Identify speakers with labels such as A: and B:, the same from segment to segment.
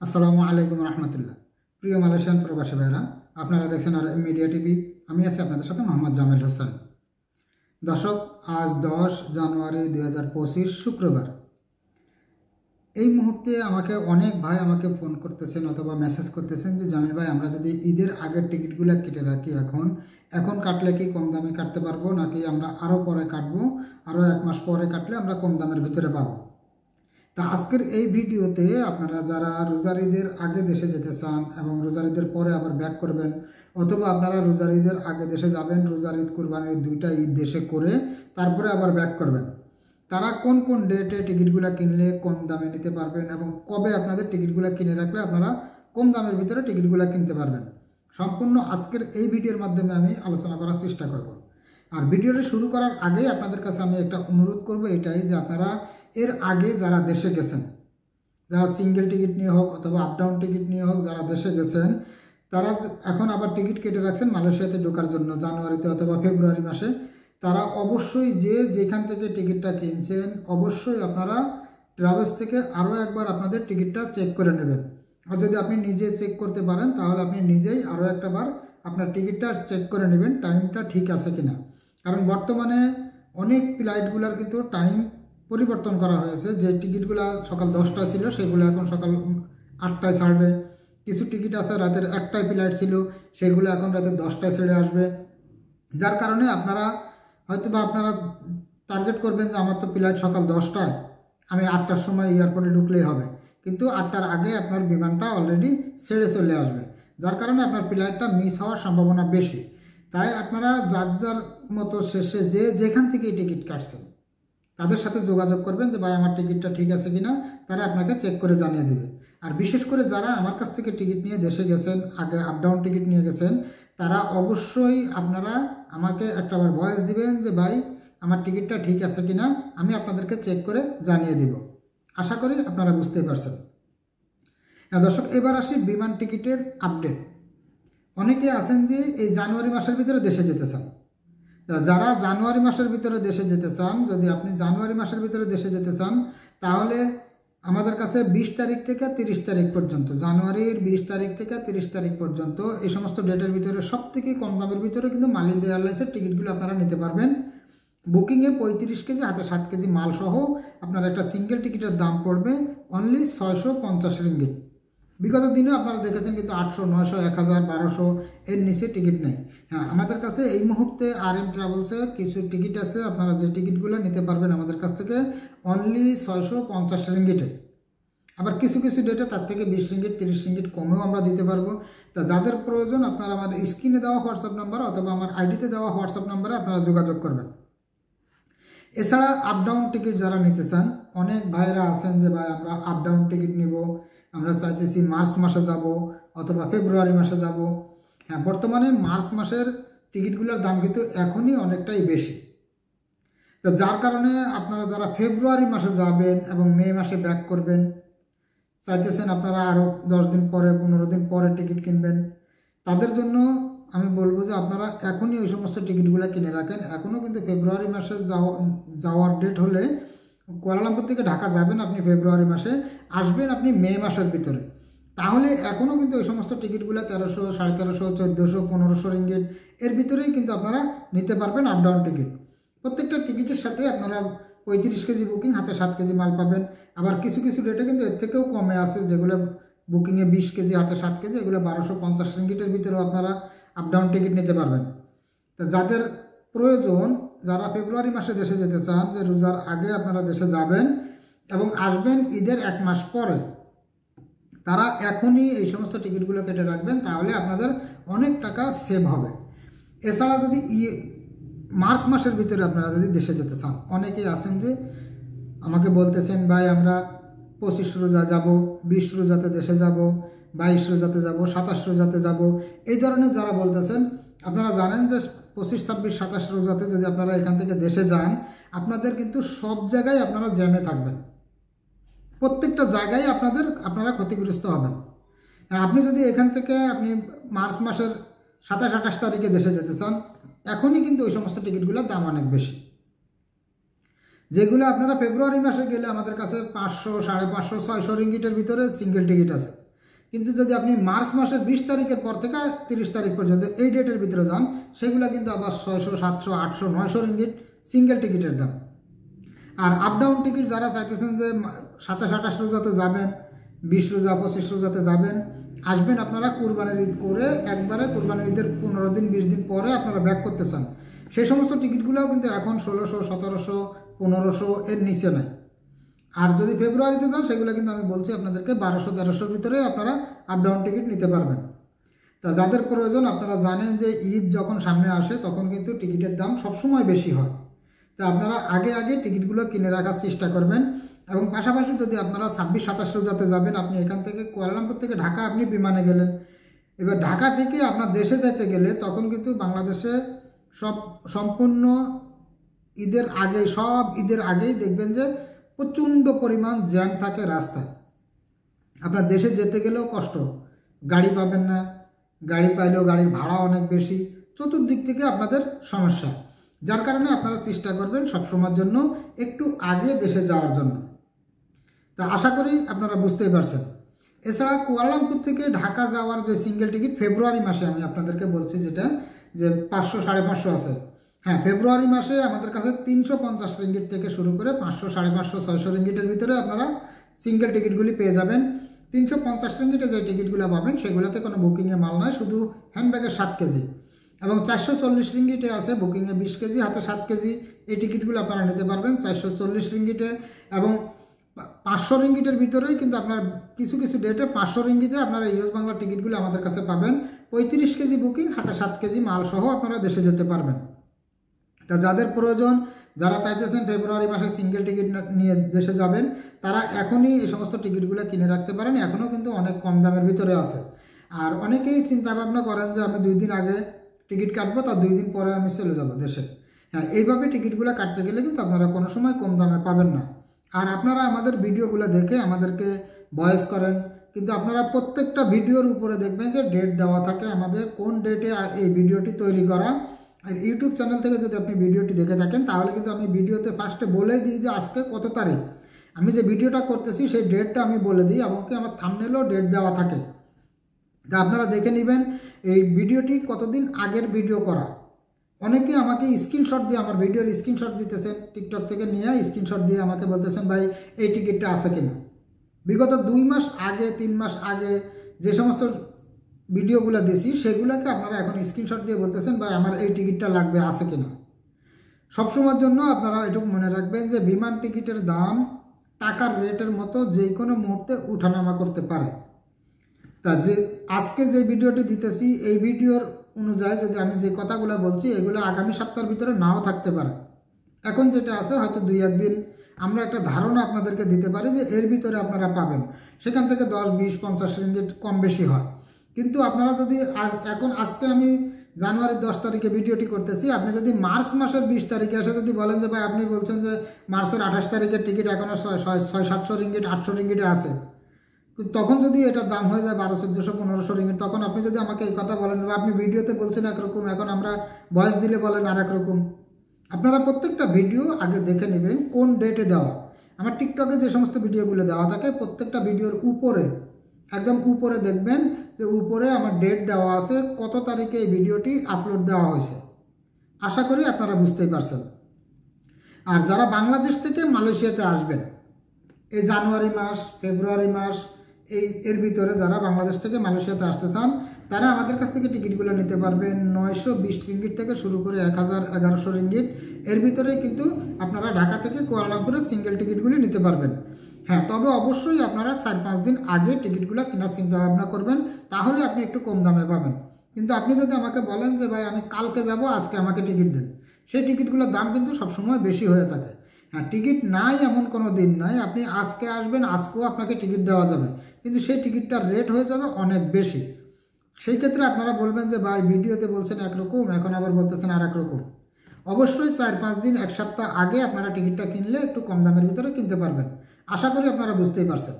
A: আসসালামু আলাইকুম রহমতুল্লাহ। প্রিয় মালয়েশিয়ান প্রবাসী ভাইরা, আপনারা দেখছেন আর মিডিয়া টিভি। আমি আছি আপনাদের সাথে মোহাম্মদ জামিল হোসেন। দর্শক, আজ 10 জানুয়ারি 2025 শুক্রবার। এই মুহূর্তে অনেক ভাই আমাকে ফোন করতেছেন অথবা মেসেজ করতেছেন যে জামিল ভাই, আমরা যদি ঈদের আগের টিকিটগুলো কেটে রাখি, এখন কাটলে কি কম দামে কাটতে পারবো, নাকি আমরা আরও পরে কাটবো, আরও 1 মাস পরে কাটলে আমরা কম দামের ভিতরে পাবো? তা আজকের এই ভিডিওতে আপনারা যারা রোজার ঈদের আগে দেশে যেতে চান এবং রোজার ঈদের পরে আবার ব্যাক করবেন, অথবা আপনারা রোজার ঈদের আগে দেশে যাবেন, রোজার ঈদ কুরবানির 2টা ঈদ দেশে করে তারপরে আবার ব্যাক করবেন, তারা কোন কোন ডেটে টিকিটগুলো কিনলে কম দামে নিতে পারবেন এবং কবে আপনাদের টিকিটগুলো কিনে রাখলে আপনারা কম দামের ভিতরে টিকিটগুলো কিনতে পারবেন, সম্পূর্ণ আজকের এই ভিডিওর মাধ্যমে আমি আলোচনা করার চেষ্টা করব। আর ভিডিওটি শুরু করার আগেই আপনাদের কাছে আমি একটা অনুরোধ করব, এটাই যে আপনারা এর আগে যারা দেশে গেছেন, যারা সিঙ্গেল টিকিট নিয়ে হোক অথবা আপ ডাউন টিকিট নিয়ে হোক, যারা দেশে গেছেন তারা এখন আবার টিকিট কেটে রাখছেন মালয়েশিয়াতে ঢোকার জন্য জানুয়ারিতে অথবা ফেব্রুয়ারি মাসে, তারা অবশ্যই যেখান থেকে টিকিটটা কিনছেন অবশ্যই আপনারা ট্রাভেলস থেকে আরও একবার আপনাদের টিকিটটা চেক করে নেবেন। আর যদি আপনি নিজে চেক করতে পারেন তাহলে আপনি নিজেই আরও একটাবার আপনার টিকিটটা চেক করে নেবেন টাইমটা ঠিক আছে কিনা। কারণ বর্তমানে অনেক ফ্লাইটগুলোর কিন্তু টাইম পরিবর্তন করা হয়েছে। যে টিকিটগুলো সকাল 10টায় ছিল সেগুলো এখন সকাল 8টায় ছাড়বে। কিছু টিকিট আছে রাতের 1টায় ফ্লাইট ছিল, সেগুলো এখন রাতের 10টায় ছেড়ে আসবে। যার কারণে আপনারা আপনারা টার্গেট করবেন যে আমার তো ফ্লাইট সকাল 10টায়, আমি 8টার সময় এয়ারপোর্টে ঢুকলেই হবে, কিন্তু 8টার আগে আপনার বিমানটা অলরেডি ছেড়ে চলে আসবে। যার কারণে আপনার ফ্লাইটটা মিস হওয়ার সম্ভাবনা বেশি। তাই আপনারা যার মতো শেষে যেখান থেকে এই টিকিট কাটছেন তাদের সাথে যোগাযোগ করবেন যে ভাই আমার টিকিটটা ঠিক আছে কিনা, তারা আপনাকে চেক করে জানিয়ে দেবে। আর বিশেষ করে যারা আমার কাছ থেকে টিকিট নিয়ে দেশে গেছেন, আগে আপ ডাউন টিকিট নিয়ে গেছেন, তারা অবশ্যই আপনারা আমাকে একটাবার ভয়েস দিবেন যে ভাই আমার টিকিটটা ঠিক আছে কিনা, আমি আপনাদেরকে চেক করে জানিয়ে দিব। আশা করি আপনারা বুঝতেই পারছেন। দর্শক, এবার আসি বিমান টিকিটের আপডেট। অনেকে আছেন যে এই জানুয়ারি মাসের ভিতরে দেশে যেতে চান। যারা জানুয়ারি মাসের ভিতরে দেশে যেতে চান, যদি আপনি জানুয়ারি মাসের ভিতরে দেশে যেতে চান তাহলে আমাদের কাছে 20 তারিখ থেকে 30 তারিখ পর্যন্ত, জানুয়ারির 20 তারিখ থেকে 30 তারিখ পর্যন্ত এই সমস্ত ডেটের ভিতরে সবথেকে কম দামের ভিতরে কিন্তু মালিন্দা এয়ারলাইন্সের টিকিটগুলো আপনারা নিতে পারবেন। বুকিংয়ে 35 কেজি হাতে 7 কেজি মাল সহ আপনার একটা সিঙ্গেল টিকিটের দাম পড়বে অনলি 650 রিঙ্গিট। বিগত দিনে আপনারা দেখেছেন কিন্তু 800, 900, 1000, 1200 এর নিচে টিকিট নেই। হ্যাঁ, আমাদের কাছে এই মুহূর্তে RM ট্রাভেলসের কিছু টিকিট আছে, আপনারা যে টিকিটগুলো নিতে পারবেন আমাদের কাছ থেকে অনলি 650 রিঙ্গিটে। আবার কিছু কিছু ডেটে তার থেকে 20 রিঙ্গিট 30 রিঙ্গিট কমেও আমরা দিতে পারবো। তা যাদের প্রয়োজন আপনারা আমাদের স্ক্রিনে দেওয়া হোয়াটসঅ্যাপ নাম্বার অথবা আমার আইডিতে দেওয়া হোয়াটসঅ্যাপ নাম্বারে আপনারা যোগাযোগ করবেন। এছাড়া আপ ডাউন টিকিট যারা নিতে চান, অনেক ভাইরা আছেন যে ভাই আমরা আপ ডাউন টিকিট নিব, আমরা চাইতেছি মার্চ মাসে যাব অথবা ফেব্রুয়ারি মাসে যাব। হ্যাঁ, বর্তমানে মার্চ মাসের টিকিটগুলোর দাম কিন্তু এখনই অনেকটাই বেশি। তো যার কারণে আপনারা যারা ফেব্রুয়ারি মাসে যাবেন এবং মে মাসে ব্যাক করবেন চাইতেছেন, আপনারা আরও 10 দিন পরে 15 দিন পরে টিকিট কিনবেন, তাদের জন্য আমি বলবো যে আপনারা এখনই ওই সমস্ত টিকিটগুলো কিনে রাখেন। এখনও কিন্তু ফেব্রুয়ারি মাসে যাওয়ার ডেট হলে কুয়ালালামপুর থেকে ঢাকা যাবেন আপনি ফেব্রুয়ারি মাসে, আসবেন আপনি মে মাসের ভিতরে, তাহলে এখনও কিন্তু ওই সমস্ত টিকিটগুলো 1300, 1350, 1400, 1500 রিঙ্গিট এর ভিতরেই কিন্তু আপনারা নিতে পারবেন আপ ডাউন টিকিট। প্রত্যেকটা টিকিটের সাথে আপনারা 35 কেজি বুকিং হাতে 7 কেজি মাল পাবেন। আবার কিছু কিছু ডেটে কিন্তু এর থেকেও কমে আছে, যেগুলো বুকিংয়ে 20 কেজি হাতে 7 কেজি, এগুলো 1250 রিঙ্গিটের ভিতরেও আপনারা আপ ডাউন টিকিট নিতে পারবেন। তো যাদের প্রয়োজন, যারা ফেব্রুয়ারি মাসে দেশে যেতে চান, যে রোজার আগে আপনারা দেশে যাবেন এবং আসবেন ঈদের 1 মাস পরে, তারা এখনই এই সমস্ত টিকিটগুলো কেটে রাখবেন, তাহলে আপনাদের অনেক টাকা সেভ হবে। এছাড়া যদি মার্চ মাসের ভিতরে আপনারা যদি দেশে যেতে চান, অনেকেই আছেন যে আমাকে বলতেছেন ভাই আমরা 25 রোজা যাব, 20 রোজাতে দেশে যাব, 22 রোজাতে যাব, 27 রোজাতে যাব, এই ধরনের যারা বলতেছেন, আপনারা জানেন যে 25, 26, 27 রোজাতে যদি আপনারা এখান থেকে দেশে যান, আপনাদের কিন্তু সব জায়গায় আপনারা জ্যামে থাকবেন, প্রত্যেকটা জায়গায় আপনারা ক্ষতিগ্রস্ত হবেন। আপনি যদি এখান থেকে আপনি মার্চ মাসের 27, 28 তারিখে দেশে যেতে চান, এখনই কিন্তু ওই সমস্ত টিকিটগুলোর দাম অনেক বেশি। যেগুলো আপনারা ফেব্রুয়ারি মাসে গেলে আমাদের কাছে 500, 550, 600 রিঙ্গিটের ভিতরে সিঙ্গেল টিকিট আছে, কিন্তু যদি আপনি মার্চ মাসের 20 তারিখের পর থেকে 30 তারিখ পর্যন্ত এই ডেটের ভিতরে যান, সেগুলো কিন্তু আবার 600, 700, 800, 900 রিঙ্গিট সিঙ্গেল টিকিটের দাম। আর আপ ডাউন টিকিট যারা চাইতেছেন যে 27-28 রোজাতে যাবেন, 20 রোজা 25 রোজাতে যাবেন, আসবেন আপনারা কুরবানির ঈদ করে একবারে কুরবানির ঈদের 15 দিন 20 দিন পরে আপনারা ব্যাক করতে চান, সেই সমস্ত টিকিটগুলোও কিন্তু এখন 1600, 1700, 1500 এর নিচে নাই। আর যদি ফেব্রুয়ারিতে যান সেগুলো কিন্তু আমি বলছি আপনাদেরকে 1200-1300 ভিতরে আপনারা আপ ডাউন টিকিট নিতে পারবেন। তা যাদের প্রয়োজন, আপনারা জানেন যে ঈদ যখন সামনে আসে তখন কিন্তু টিকিটের দাম সবসময় বেশি হয়। তা আপনারা আগে টিকিটগুলো কিনে রাখার চেষ্টা করবেন। এবং পাশাপাশি যদি আপনারা 26-27 রোজাতে যাবেন, আপনি এখান থেকে কুয়ালালামপুর থেকে ঢাকা আপনি বিমানে গেলেন, এবার ঢাকা থেকে আপনার দেশে যেতে গেলে তখন কিন্তু বাংলাদেশে সম্পূর্ণ ঈদের আগেই দেখবেন যে প্রচণ্ড পরিমাণ জ্যাম থাকে রাস্তায়। আপনার দেশে যেতে গেলেও কষ্ট, গাড়ি পাবেন না, গাড়ি পাইলেও গাড়ির ভাড়া অনেক বেশি, চতুর্দিক থেকে আপনাদের সমস্যা। যার কারণে আপনারা চেষ্টা করবেন সবসময়ের জন্য একটু আগে দেশে যাওয়ার জন্য। তা আশা করি আপনারা বুঝতেই পারছেন। এছাড়া কুয়ালালামপুর থেকে ঢাকা যাওয়ার যে সিঙ্গেল টিকিট ফেব্রুয়ারি মাসে আমি আপনাদেরকে বলছি যেটা যে 500, 550 আছে। হ্যাঁ, ফেব্রুয়ারি মাসে আমাদের কাছে 350 রিঙ্গিট থেকে শুরু করে 500, 550, 600 রিঙ্গিটের ভিতরে আপনারা সিঙ্গেল টিকিটগুলি পেয়ে যাবেন। 350 রিঙ্গিটে যে টিকিটগুলো পাবেন সেগুলোতে কোনো বুকিংয়ে মাল নয়, শুধু হ্যান্ডব্যাগে 7 কেজি। এবং 440 রিঙ্গিটে আছে বুকিংয়ে 20 কেজি, হাতে 7 কেজি। এই টিকিটগুলো আপনারা নিতে পারবেন 440 রিঙ্গিটে। এবং 500 রিঙ্গিটের ভিতরেই কিন্তু আপনার কিছু ডেটে 500 রিঙ্গিতে আপনারা ইউএস বাংলার টিকিটগুলো আমাদের কাছে পাবেন। 35 কেজি বুকিং, হাতে 7 কেজি মাল সহ আপনারা দেশে যেতে পারবেন। তা যাদের প্রয়োজন, যারা চাইতেছেন ফেব্রুয়ারি মাসে সিঙ্গেল টিকিট নিয়ে দেশে যাবেন, তারা এখনই এই সমস্ত টিকিটগুলো কিনে রাখতে পারেন। এখনও কিন্তু অনেক কম দামের ভিতরে আছে। আর অনেকেই চিন্তা ভাবনা করেন যে আমি 2 দিন আগে টিকিট কাটবো, তার 2 দিন পরে আমি চলে যাব দেশে। হ্যাঁ, এইভাবে টিকিটগুলো কাটতে গেলে কিন্তু আপনারা কোনো সময় কম দামে পাবেন না। আর আপনারা আমাদের ভিডিওগুলো দেখে আমাদেরকে ভয়েস করেন, কিন্তু আপনারা প্রত্যেকটা ভিডিওর উপরে দেখবেন যে ডেট দেওয়া থাকে আমাদের কোন ডেটে এই ভিডিওটি তৈরি করা। আর ইউটিউব চ্যানেল থেকে যদি আপনি ভিডিওটি দেখে থাকেন তাহলে কিন্তু আমি ভিডিওতে ফার্স্টে বলে দিই যে আজকে কত তারিখ, আমি যে ভিডিওটা করতেছি সেই ডেটটা আমি বলে দিই, এমনকি আমার থাম্বনেলও ডেট দেওয়া থাকে। তা আপনারা দেখে নেবেন এই ভিডিওটি কতদিন আগের ভিডিও করা। অনেকে আমাকে স্ক্রিনশট দিয়ে আমার ভিডিওর স্ক্রিনশট দিতেছেন, টিকটক থেকে নিয়ে স্ক্রিনশট দিয়ে আমাকে বলতেছেন ভাই এই টিকিটটা আছে কিনা। বিগত 2 মাস আগে 3 মাস আগে যে সমস্ত ভিডিওগুলো দিয়েছি সেগুলোকে আপনারা এখন স্ক্রিনশট দিয়ে বলতেছেন ভাই আমার এই টিকিটটা লাগবে, আছে কিনা। সবসময়ের জন্য আপনারা এটুকু মনে রাখবেন যে বিমান টিকিটের দাম টাকার রেটের মতো যে কোনো মুহূর্তে উঠানামা করতে পারে। তা যে আজকে যে ভিডিওটি দিতেছি এই ভিডিওর অনুযায়ী যদি আমি যে কথাগুলো বলছি এগুলো আগামী সপ্তাহের ভিতরে নাও থাকতে পারে। এখন যেটা আছে হয়তো 2-1 দিন আমরা একটা ধারণা আপনাদেরকে দিতে পারি যে এর ভিতরে আপনারা পাবেন, সেখান থেকে 10, 20, 50 রিঙ্গিট কম বেশি হয়। কিন্তু আপনারা যদি আজকে আমি জানুয়ারির 10 তারিখে ভিডিওটি করতেছি, আপনি যদি মার্চ মাসের 20 তারিখে এসে যদি বলেন যে ভাই আপনি বলছেন যে মার্চের 28 তারিখের টিকিট এখনও 600-700 রিঙ্গিট 800 রিঙ্গিটে আছে, তখন যদি এটার দাম হয়ে যায় 1200-1400 রিঙ্গিট, তখন আপনি যদি আমাকে এই কথা বলেন বা আপনি ভিডিওতে বলছেন একরকম, এখন আমরা ভয়েস দিলে বলেন আর একরকম। আপনারা প্রত্যেকটা ভিডিও আগে দেখে নেবেন কোন ডেটে দেওয়া। আমার টিকটকে যে সমস্ত ভিডিওগুলো দেওয়া থাকে প্রত্যেকটা ভিডিওর উপরে একদম উপরে দেখবেন যে উপরে আমার ডেট দেওয়া আছে, কত তারিখে এই ভিডিওটি আপলোড দেওয়া হয়েছে। আশা করি আপনারা বুঝতেই পারছেন। আর যারা বাংলাদেশ থেকে মালয়েশিয়াতে আসবেন এই জানুয়ারি মাস, ফেব্রুয়ারি মাস এর ভিতরে যারা বাংলাদেশ থেকে মালয়েশিয়াতে আসতে চান তারা আমাদের কাছ থেকে টিকিটগুলো নিতে পারবেন 920 রিঙ্গিট থেকে শুরু করে 1000-1100 রিঙ্গিট এর ভিতরেই কিন্তু আপনারা ঢাকা থেকে কুয়ালালামপুরের সিঙ্গেল টিকিটগুলি নিতে পারবেন। হ্যাঁ, তবে অবশ্যই আপনারা 4-5 দিন আগে টিকিটগুলো কেনার চিন্তা ভাবনা করবেন, তাহলে আপনি একটু কম দামে পাবেন। কিন্তু আপনি যদি আমাকে বলেন যে ভাই আমি কালকে যাব, আজকে আমাকে টিকিট দেন, সেই টিকিটগুলোর দাম কিন্তু সবসময় বেশি হয়ে থাকে। হ্যাঁ, টিকিট নাই এমন কোনো দিন নাই, আপনি আজকে আসবেন আজকেও আপনাকে টিকিট দেওয়া যাবে, কিন্তু সেই টিকিটটার রেট হয়ে যাবে অনেক বেশি। সেই ক্ষেত্রে আপনারা বলবেন যে ভাই ভিডিওতে বলছেন একরকম, এখন আবার বলতেছেন আর একরকম। অবশ্যই 4-5 দিন 1 সপ্তাহ আগে আপনারা টিকিটটা কিনলে একটু কম দামের ভিতরে কিনতে পারবেন। আশা করি আপনারা বুঝতেই পারছেন।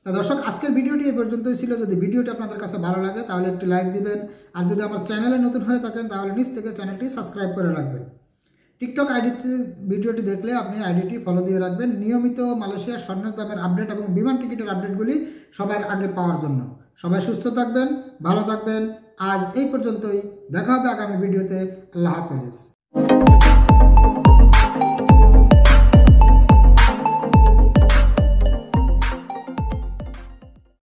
A: তা দর্শক, আজকের ভিডিওটি এই পর্যন্তই ছিল। যদি ভিডিওটি আপনাদের কাছে ভালো লাগে তাহলে একটি লাইক দিবেন, আর যদি আমার চ্যানেলে নতুন হয়ে থাকেন তাহলে নিচ থেকে চ্যানেলটি সাবস্ক্রাইব করে রাখবেন। টিকটক আইডিতে ভিডিওটি দেখলে আপনি আইডিটি ফলো দিয়ে রাখবেন নিয়মিত মালয়েশিয়ার স্বর্ণের দামের আপডেট এবং বিমান টিকিটের আপডেটগুলি সবার আগে পাওয়ার জন্য। সবাই সুস্থ থাকবেন, ভালো থাকবেন। আজ এই পর্যন্তই, দেখা হবে আগামী ভিডিওতে। আল্লাহ হাফেজ।